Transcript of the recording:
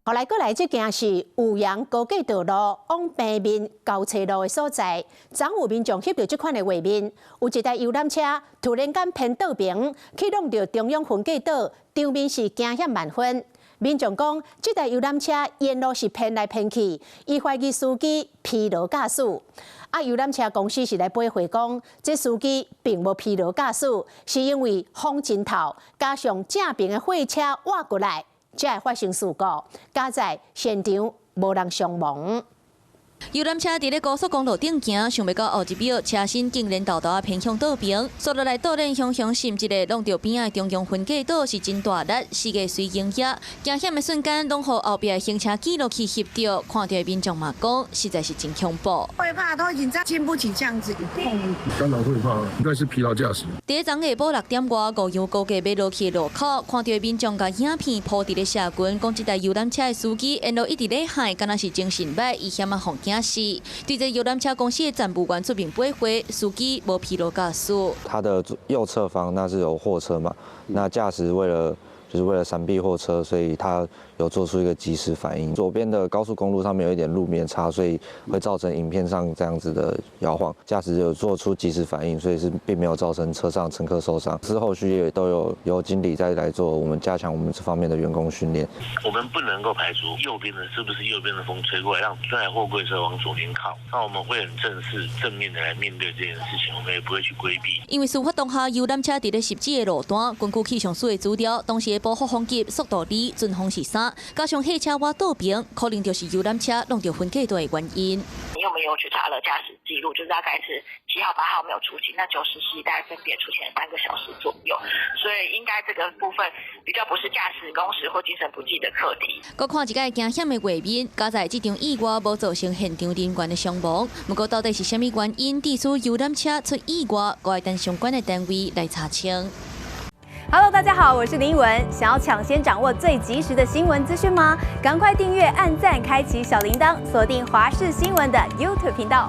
后来过来这件是有阳高架道路往平面交车路的所在，昨有民众翕到这款的画面，有一台游览车突然间偏倒边，去弄到中央分界岛，场面是惊险万分。民众讲，这台游览车沿路是偏来偏去，伊怀疑司机疲劳驾驶。游览车公司是来驳回讲，这司机并无疲劳驾驶，是因为风真透，加上正边的货车挖过来。 才会发生事故，加在现场无人伤亡。游览车伫咧高速公路顶行，想袂到后一秒车身竟然豆豆偏向倒边，速落来倒链凶险一个弄到边仔中央分界岛是真大力，四个随行者惊险的瞬间，拢互后壁的行车记录器翕到，看到的民众嘛讲，实在是真恐怖。会怕，都已经经不起这样子一碰。当然会怕，应该是疲劳驾驶。第一昨下晡6点外，五羊高架要落去的路口，看到的民众甲影片铺伫咧社群，讲这台游览车的司机沿路一直咧喊，敢若是精神歹，伊险啊互惊死。 对这游览车公司的站务员出面驳回，司机无疲劳驾驶。他的右侧方那是有货车嘛，那驾驶为了闪避货车，所以他有做出一个及时反应。左边的高速公路上面有一点路面差，所以会造成影片上这样子的摇晃。驾驶有做出及时反应，所以是并没有造成车上乘客受伤。之后续也都有经理再来做我们加强我们这方面的员工训练。我们不能够排除右边的是不是右边的风吹过来，让这台货柜车往左边靠。那我们会很正面的来面对这件事情，我们也不会去规避。因为事发当下游览车伫咧10指的路段，根据气象署的资料，当时的保护风级速度2，阵风是3，加上货车挖倒边，可能就是游览车弄到分界道的原因。因为我们有去查了驾驶记录，就大概是7号、8号没有出勤，那90、11大概分别出勤了3个小时左右，所以应该这个部分比较不是驾驶工时或精神不济的课题。搁看一个惊险的画面，加在这场意外无造成现场人员的伤亡，不过到底是什么原因致使游览车出意外，我要等相关的单位来查清。 Hello， 大家好，我是林依文。想要抢先掌握最及时的新闻资讯吗？赶快订阅、按赞、开启小铃铛，锁定华视新闻的 YouTube 频道。